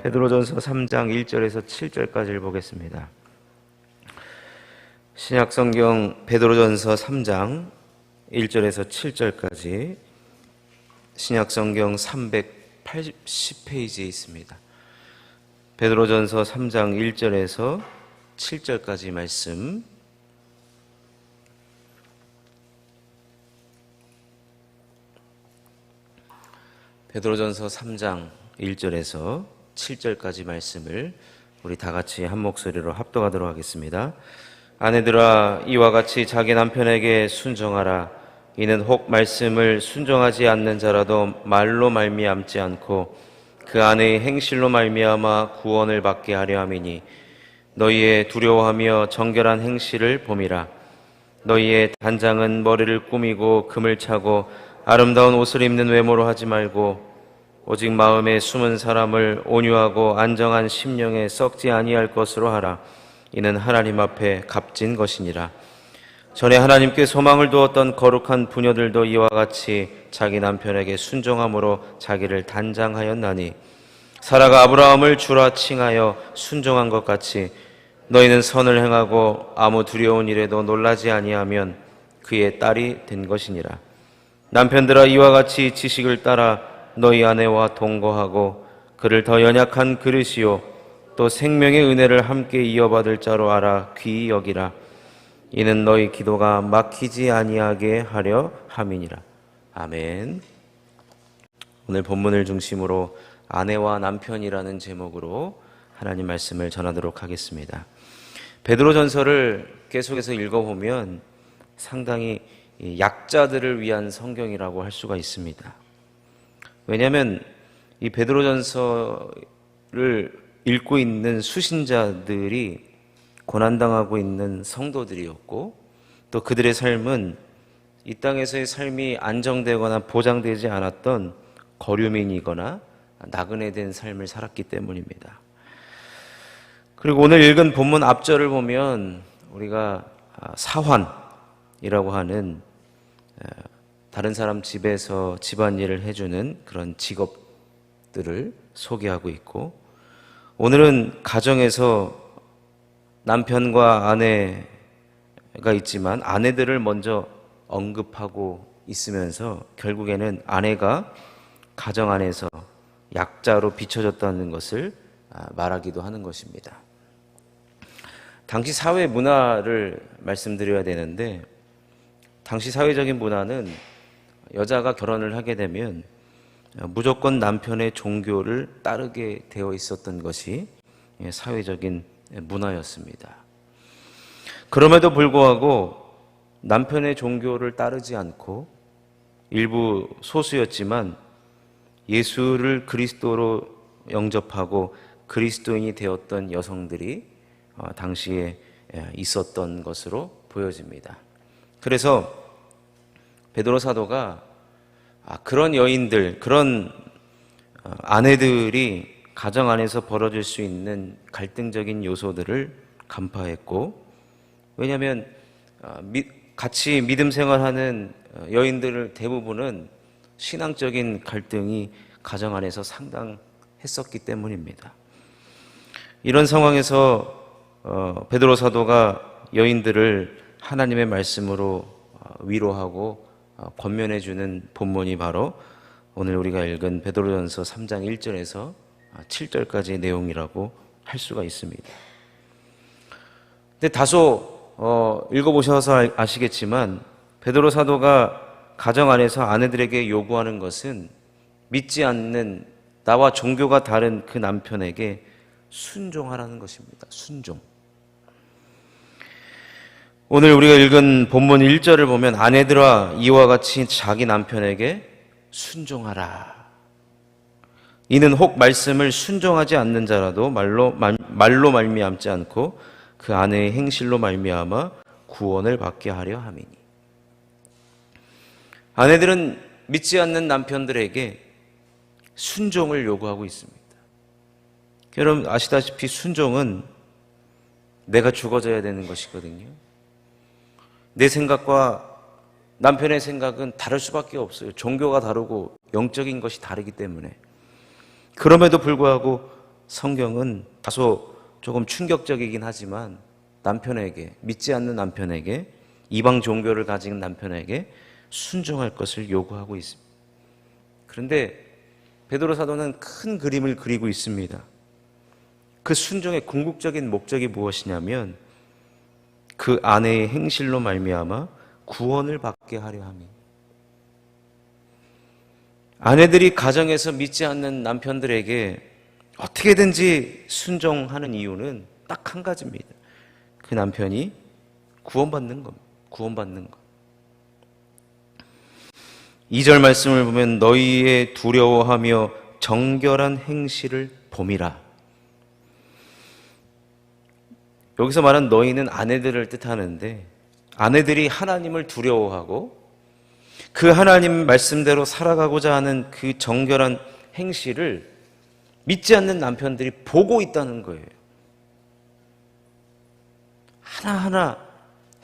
베드로전서 3장 1절에서 7절까지를 보겠습니다. 신약성경 베드로전서 3장 1절에서 7절까지 신약성경 380페이지에 있습니다. 베드로전서 3장 1절에서 7절까지 말씀, 베드로전서 3장 1절에서 7절까지 말씀을 우리 다 같이 한 목소리로 합독하도록 하겠습니다. 아내들아, 이와 같이 자기 남편에게 순종하라. 이는 혹 말씀을 순종하지 않는 자라도 말로 말미암지 않고 그 아내의 행실로 말미암아 구원을 받게 하려 함이니, 너희의 두려워하며 정결한 행실을 봄이라. 너희의 단장은 머리를 꾸미고 금을 차고 아름다운 옷을 입는 외모로 하지 말고 오직 마음에 숨은 사람을 온유하고 안정한 심령에 썩지 아니할 것으로 하라. 이는 하나님 앞에 값진 것이니라. 전에 하나님께 소망을 두었던 거룩한 부녀들도 이와 같이 자기 남편에게 순종함으로 자기를 단장하였나니, 사라가 아브라함을 주라 칭하여 순종한 것 같이 너희는 선을 행하고 아무 두려운 일에도 놀라지 아니하면 그의 딸이 된 것이니라. 남편들아, 이와 같이 지식을 따라 너희 아내와 동거하고 그를 더 연약한 그릇이요 또 생명의 은혜를 함께 이어받을 자로 알아 귀히 여기라. 이는 너희 기도가 막히지 아니하게 하려 함이니라. 아멘. 오늘 본문을 중심으로 아내와 남편이라는 제목으로 하나님 말씀을 전하도록 하겠습니다. 베드로전서를 계속해서 읽어보면 상당히 약자들을 위한 성경이라고 할 수가 있습니다. 왜냐하면 이 베드로전서를 읽고 있는 수신자들이 고난당하고 있는 성도들이었고, 또 그들의 삶은 이 땅에서의 삶이 안정되거나 보장되지 않았던 거류민이거나 나그네된 삶을 살았기 때문입니다. 그리고 오늘 읽은 본문 앞절을 보면 우리가 사환이라고 하는 다른 사람 집에서 집안일을 해주는 그런 직업들을 소개하고 있고, 오늘은 가정에서 남편과 아내가 있지만 아내들을 먼저 언급하고 있으면서 결국에는 아내가 가정 안에서 약자로 비춰졌다는 것을 말하기도 하는 것입니다. 당시 사회 문화를 말씀드려야 되는데, 당시 사회적인 문화는 여자가 결혼을 하게 되면 무조건 남편의 종교를 따르게 되어 있었던 것이 사회적인 문화였습니다. 그럼에도 불구하고 남편의 종교를 따르지 않고 일부 소수였지만 예수를 그리스도로 영접하고 그리스도인이 되었던 여성들이 당시에 있었던 것으로 보여집니다. 그래서 베드로 사도가 그런 여인들, 그런 아내들이 가정 안에서 벌어질 수 있는 갈등적인 요소들을 간파했고, 왜냐하면 같이 믿음 생활하는 여인들 대부분은 신앙적인 갈등이 가정 안에서 상당했었기 때문입니다. 이런 상황에서 베드로 사도가 여인들을 하나님의 말씀으로 위로하고 권면해 주는 본문이 바로 오늘 우리가 읽은 베드로전서 3장 1절에서 7절까지의 내용이라고 할 수가 있습니다. 근데 다소 읽어보셔서 아시겠지만 베드로 사도가 가정 안에서 아내들에게 요구하는 것은 믿지 않는 나와 종교가 다른 그 남편에게 순종하라는 것입니다. 순종. 오늘 우리가 읽은 본문 1절을 보면 아내들아, 이와 같이 자기 남편에게 순종하라. 이는 혹 말씀을 순종하지 않는 자라도 말로 말미암지 않고 그 아내의 행실로 말미암아 구원을 받게 하려 함이니. 아내들은 믿지 않는 남편들에게 순종을 요구하고 있습니다. 여러분 아시다시피 순종은 내가 죽어져야 되는 것이거든요. 내 생각과 남편의 생각은 다를 수밖에 없어요. 종교가 다르고 영적인 것이 다르기 때문에. 그럼에도 불구하고 성경은 다소 조금 충격적이긴 하지만 남편에게, 믿지 않는 남편에게, 이방 종교를 가진 남편에게 순종할 것을 요구하고 있습니다. 그런데 베드로 사도는 큰 그림을 그리고 있습니다. 그 순종의 궁극적인 목적이 무엇이냐면 그 아내의 행실로 말미암아 구원을 받게 하려 함이. 아내들이 가정에서 믿지 않는 남편들에게 어떻게든지 순종하는 이유는 딱 한 가지입니다. 그 남편이 구원받는 겁니다. 구원받는 것. 2절 말씀을 보면 너희의 두려워하며 정결한 행실을 봄이라. 여기서 말한 너희는 아내들을 뜻하는데 아내들이 하나님을 두려워하고 그 하나님 말씀대로 살아가고자 하는 그 정결한 행실을 믿지 않는 남편들이 보고 있다는 거예요. 하나하나,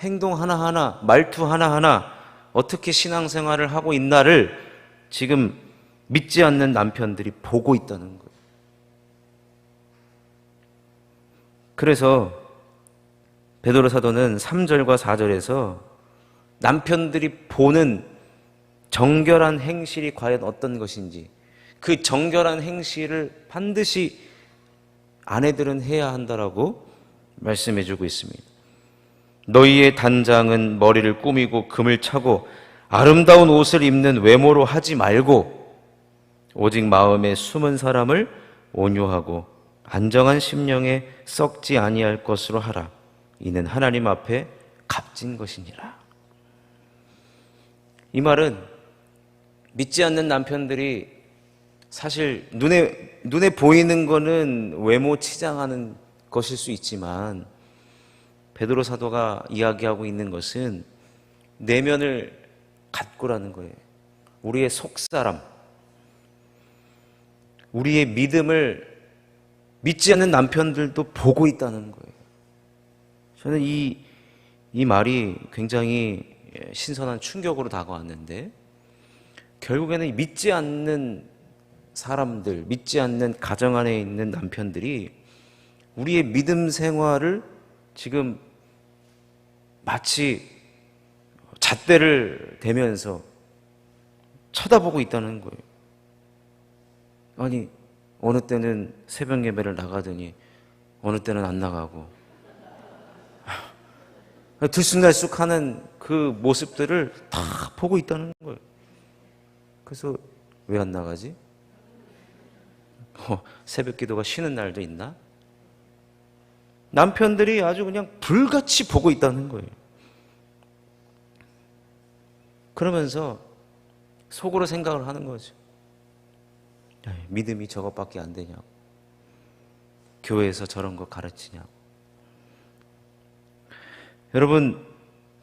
행동 하나하나, 말투 하나하나 어떻게 신앙생활을 하고 있나를 지금 믿지 않는 남편들이 보고 있다는 거예요. 그래서 베드로 사도는 3절과 4절에서 남편들이 보는 정결한 행실이 과연 어떤 것인지, 그 정결한 행실을 반드시 아내들은 해야 한다라고 말씀해주고 있습니다. 너희의 단장은 머리를 꾸미고 금을 차고 아름다운 옷을 입는 외모로 하지 말고 오직 마음에 숨은 사람을 온유하고 안정한 심령에 썩지 아니할 것으로 하라. 이는 하나님 앞에 값진 것이니라. 이 말은 믿지 않는 남편들이 사실 눈에 보이는 거는 외모 치장하는 것일 수 있지만 베드로 사도가 이야기하고 있는 것은 내면을 갖고라는 거예요. 우리의 속사람, 우리의 믿음을 믿지 않는 남편들도 보고 있다는 거예요. 저는 이 말이 굉장히 신선한 충격으로 다가왔는데 결국에는 믿지 않는 사람들, 믿지 않는 가정 안에 있는 남편들이 우리의 믿음 생활을 지금 마치 잣대를 대면서 쳐다보고 있다는 거예요. 아니, 어느 때는 새벽 예배를 나가더니 어느 때는 안 나가고 들쑥날쑥하는 그 모습들을 다 보고 있다는 거예요. 그래서 왜 안 나가지? 새벽 기도가 쉬는 날도 있나? 남편들이 아주 그냥 불같이 보고 있다는 거예요. 그러면서 속으로 생각을 하는 거죠. 믿음이 저것밖에 안 되냐고. 교회에서 저런 거 가르치냐고. 여러분,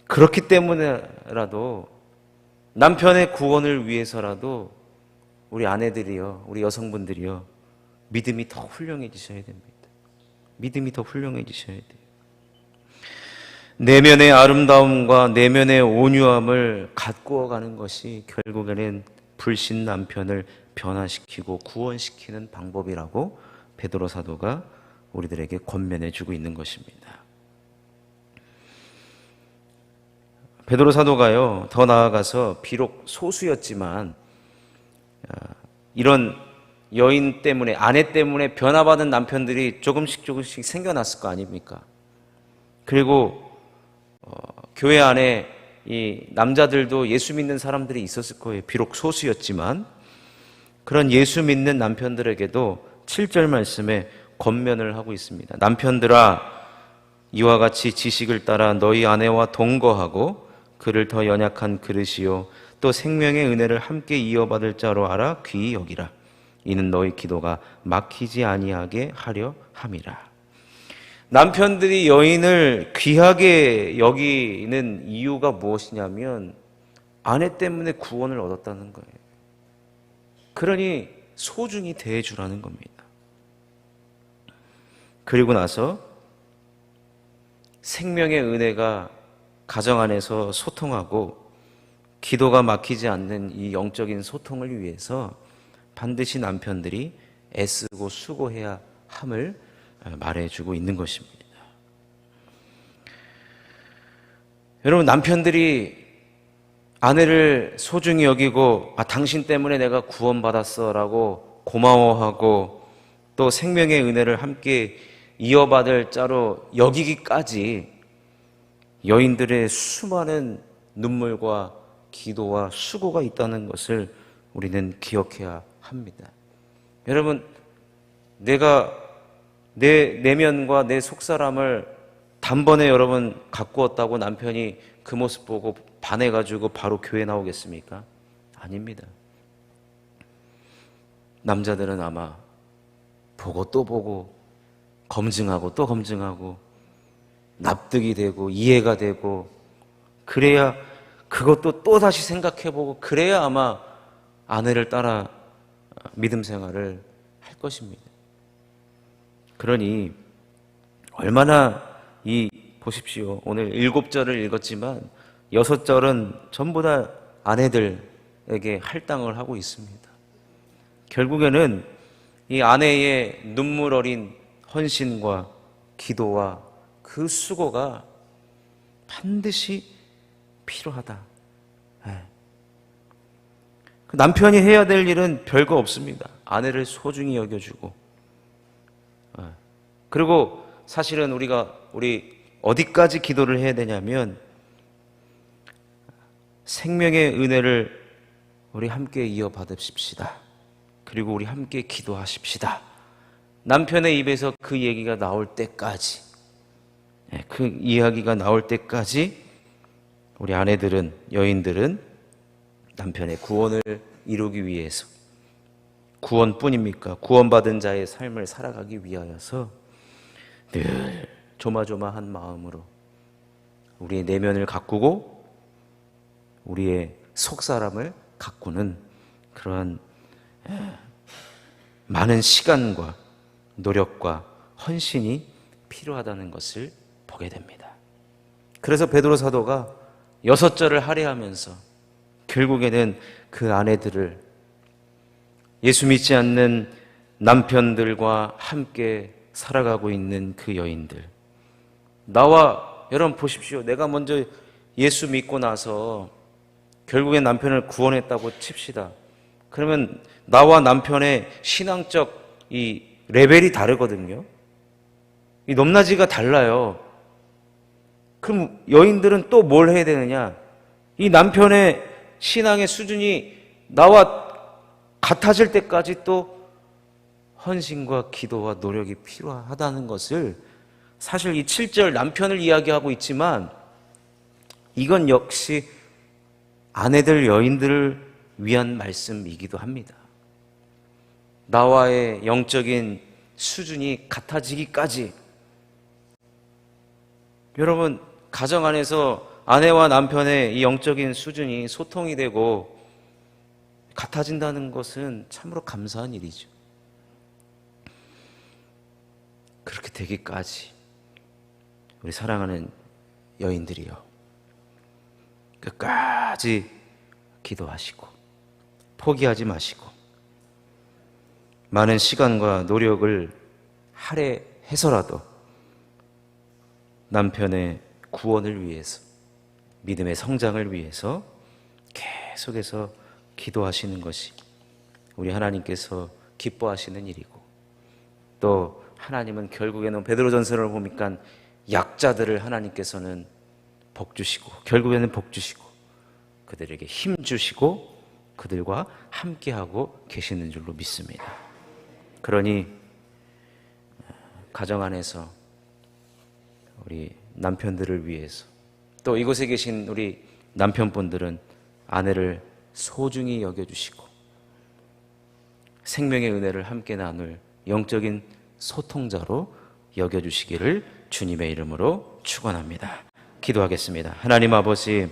그렇기 때문에라도 남편의 구원을 위해서라도 우리 아내들이요, 우리 여성분들이요, 믿음이 더 훌륭해지셔야 됩니다. 믿음이 더 훌륭해지셔야 돼요. 내면의 아름다움과 내면의 온유함을 가꾸어 가는 것이 결국에는 불신 남편을 변화시키고 구원시키는 방법이라고 베드로 사도가 우리들에게 권면해 주고 있는 것입니다. 베드로 사도가요, 더 나아가서 비록 소수였지만 이런 여인 때문에, 아내 때문에 변화받은 남편들이 조금씩 생겨났을 거 아닙니까? 그리고 교회 안에 이 남자들도 예수 믿는 사람들이 있었을 거예요. 비록 소수였지만 그런 예수 믿는 남편들에게도 7절 말씀에 권면을 하고 있습니다. 남편들아, 이와 같이 지식을 따라 너희 아내와 동거하고 그를 더 연약한 그릇이요 또 생명의 은혜를 함께 이어받을 자로 알아 귀히 여기라. 이는 너희 기도가 막히지 아니하게 하려 함이라. 남편들이 여인을 귀하게 여기는 이유가 무엇이냐면 아내 때문에 구원을 얻었다는 거예요. 그러니 소중히 대해주라는 겁니다. 그리고 나서 생명의 은혜가 가정 안에서 소통하고 기도가 막히지 않는 이 영적인 소통을 위해서 반드시 남편들이 애쓰고 수고해야 함을 말해주고 있는 것입니다. 여러분, 남편들이 아내를 소중히 여기고 당신 때문에 내가 구원받았어 라고 고마워하고 또 생명의 은혜를 함께 이어받을 자로 여기기까지 여인들의 수많은 눈물과 기도와 수고가 있다는 것을 우리는 기억해야 합니다. 여러분, 내가 내 내면과 내 속사람을 단번에 여러분 가꾸었다고 남편이 그 모습 보고 반해가지고 바로 교회 나오겠습니까? 아닙니다. 남자들은 아마 보고 또 보고 검증하고 또 검증하고 납득이 되고 이해가 되고 그래야 그것도 또 다시 생각해보고 그래야 아마 아내를 따라 믿음 생활을 할 것입니다. 그러니 얼마나 보십시오. 오늘 7절을 읽었지만 6절은 전부 다 아내들에게 할당을 하고 있습니다. 결국에는 이 아내의 눈물 어린 헌신과 기도와 그 수고가 반드시 필요하다. 그 남편이 해야 될 일은 별거 없습니다. 아내를 소중히 여겨주고. 그리고 사실은 우리 어디까지 기도를 해야 되냐면 생명의 은혜를 우리 함께 이어받읍시다. 그리고 우리 함께 기도하십시다. 남편의 입에서 그 얘기가 나올 때까지, 그 이야기가 나올 때까지 우리 아내들은, 여인들은 남편의 구원을 이루기 위해서, 구원뿐입니까? 구원받은 자의 삶을 살아가기 위하여서 늘 조마조마한 마음으로 우리의 내면을 가꾸고 우리의 속사람을 가꾸는 그러한 많은 시간과 노력과 헌신이 필요하다는 것을 보게 됩니다. 그래서 베드로 사도가 6절을 할애하면서 결국에는 그 아내들을 예수 믿지 않는 남편들과 함께 살아가고 있는 그 여인들, 나와 여러분 보십시오. 내가 먼저 예수 믿고 나서 결국엔 남편을 구원했다고 칩시다. 그러면 나와 남편의 신앙적 이 레벨이 다르거든요. 이 높낮이가 달라요. 그럼 여인들은 또 뭘 해야 되느냐? 이 남편의 신앙의 수준이 나와 같아질 때까지 또 헌신과 기도와 노력이 필요하다는 것을, 사실 이 7절 남편을 이야기하고 있지만 이건 역시 아내들, 여인들을 위한 말씀이기도 합니다. 나와의 영적인 수준이 같아지기까지, 여러분 가정 안에서 아내와 남편의 이 영적인 수준이 소통이 되고 같아진다는 것은 참으로 감사한 일이죠. 그렇게 되기까지 우리 사랑하는 여인들이요, 끝까지 기도하시고 포기하지 마시고 많은 시간과 노력을 할애해서라도 남편의 구원을 위해서, 믿음의 성장을 위해서 계속해서 기도하시는 것이 우리 하나님께서 기뻐하시는 일이고, 또 하나님은 결국에는 베드로전서를 보니까 약자들을 하나님께서는 복 주시고, 결국에는 복 주시고 그들에게 힘 주시고 그들과 함께하고 계시는 줄로 믿습니다. 그러니 가정 안에서 우리 남편들을 위해서, 또 이곳에 계신 우리 남편분들은 아내를 소중히 여겨주시고 생명의 은혜를 함께 나눌 영적인 소통자로 여겨주시기를 주님의 이름으로 축원합니다. 기도하겠습니다. 하나님 아버지,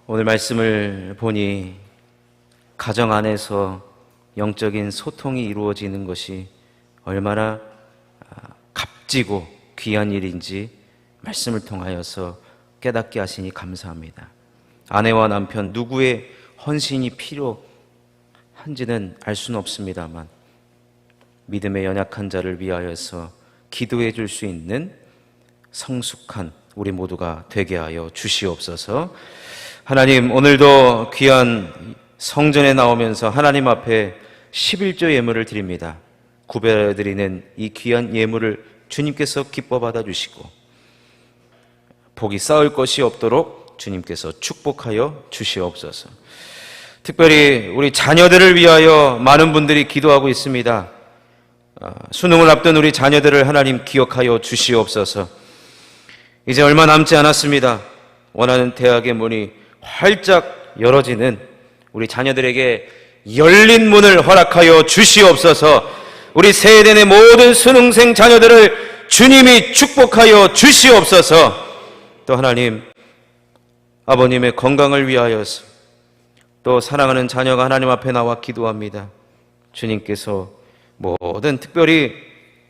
오늘 말씀을 보니 가정 안에서 영적인 소통이 이루어지는 것이 얼마나 값지고 귀한 일인지 말씀을 통하여서 깨닫게 하시니 감사합니다. 아내와 남편 누구의 헌신이 필요하든지 한지는 알 수는 없습니다만 믿음의 연약한 자를 위하여서 기도해 줄 수 있는 성숙한 우리 모두가 되게 하여 주시옵소서. 하나님, 오늘도 귀한 성전에 나오면서 하나님 앞에 11조 예물을 드립니다. 구별하여 드리는 이 귀한 예물을 주님께서 기뻐 받아주시고 복이 쌓을 것이 없도록 주님께서 축복하여 주시옵소서. 특별히 우리 자녀들을 위하여 많은 분들이 기도하고 있습니다. 수능을 앞둔 우리 자녀들을 하나님 기억하여 주시옵소서. 이제 얼마 남지 않았습니다. 원하는 대학의 문이 활짝 열어지는 우리 자녀들에게 열린 문을 허락하여 주시옵소서. 우리 세대의 모든 수능생 자녀들을 주님이 축복하여 주시옵소서. 또 하나님, 아버님의 건강을 위하여서 또 사랑하는 자녀가 하나님 앞에 나와 기도합니다. 주님께서 모든 특별히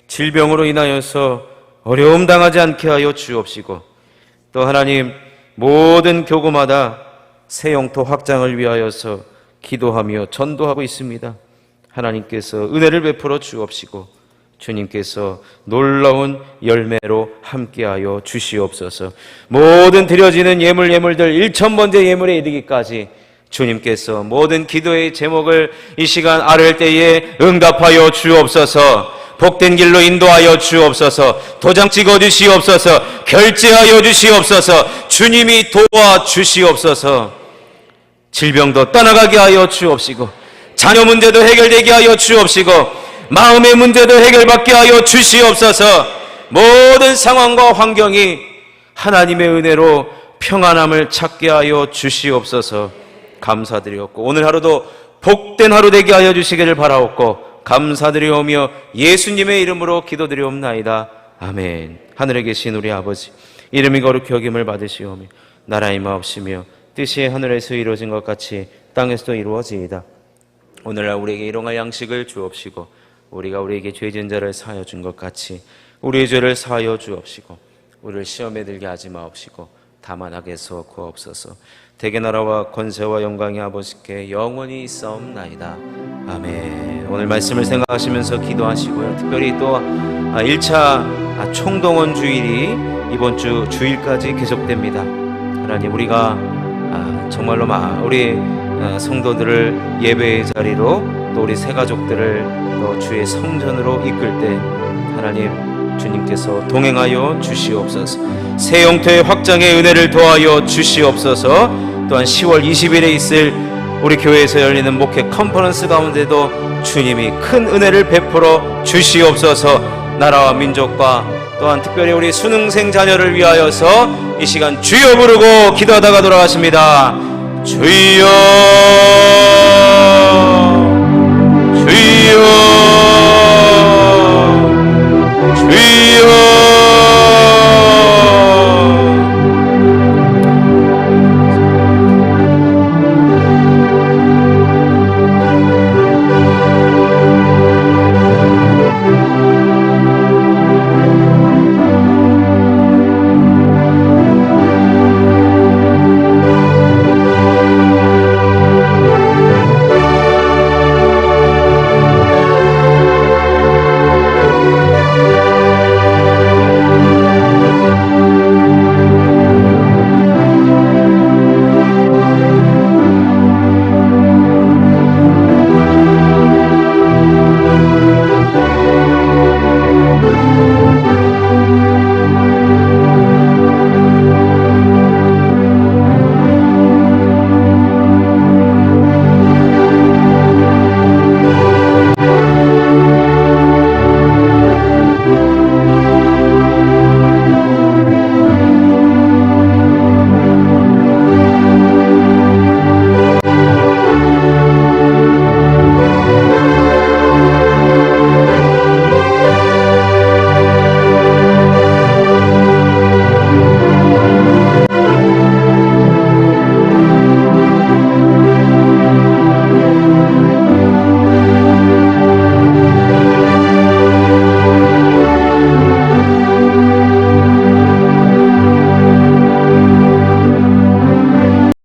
질병으로 인하여서 어려움 당하지 않게 하여 주옵시고, 또 하나님 모든 교구마다 새 영토 확장을 위하여서 기도하며 전도하고 있습니다. 하나님께서 은혜를 베풀어 주옵시고 주님께서 놀라운 열매로 함께하여 주시옵소서. 모든 드려지는 예물들 1,000번째 예물에 이르기까지 주님께서 모든 기도의 제목을 이 시간 아뢰을 때에 응답하여 주옵소서. 복된 길로 인도하여 주옵소서. 도장 찍어 주시옵소서. 결제하여 주시옵소서. 주님이 도와 주시옵소서. 질병도 떠나가게 하여 주옵시고, 자녀 문제도 해결되게 하여 주옵시고, 마음의 문제도 해결받게 하여 주시옵소서. 모든 상황과 환경이 하나님의 은혜로 평안함을 찾게 하여 주시옵소서. 감사드리옵고 오늘 하루도 복된 하루 되게 하여 주시기를 바라옵고 감사드리오며 예수님의 이름으로 기도드리옵나이다. 아멘. 하늘에 계신 우리 아버지, 이름이 거룩히 여김을 받으시오며 나라의 마옵시며 뜻이 하늘에서 이루어진 것 같이 땅에서도 이루어지이다. 오늘날 우리에게 일용할 양식을 주옵시고 우리가 우리에게 죄 지은 자를 사하여 준 것 같이 우리의 죄를 사하여 주옵시고 우리를 시험에 들게 하지 마옵시고 다만 악에서 구하옵소서. 대개 나라와 권세와 영광이 아버지께 영원히 있사옵나이다. 아멘. 오늘 말씀을 생각하시면서 기도하시고요. 특별히 또 1차 총동원 주일이 이번 주 주일까지 계속됩니다. 하나님, 우리가 정말로 우리 성도들을 예배의 자리로 또 우리 새가족들을 또 주의 성전으로 이끌 때 하나님 주님께서 동행하여 주시옵소서. 새 영토의 확장의 은혜를 더하여 주시옵소서. 또한 10월 20일에 있을 우리 교회에서 열리는 목회 컨퍼런스 가운데도 주님이 큰 은혜를 베풀어 주시옵소서. 나라와 민족과 또한 특별히 우리 수능생 자녀를 위하여서 이 시간 주여 부르고 기도하다가 돌아가십니다. 주여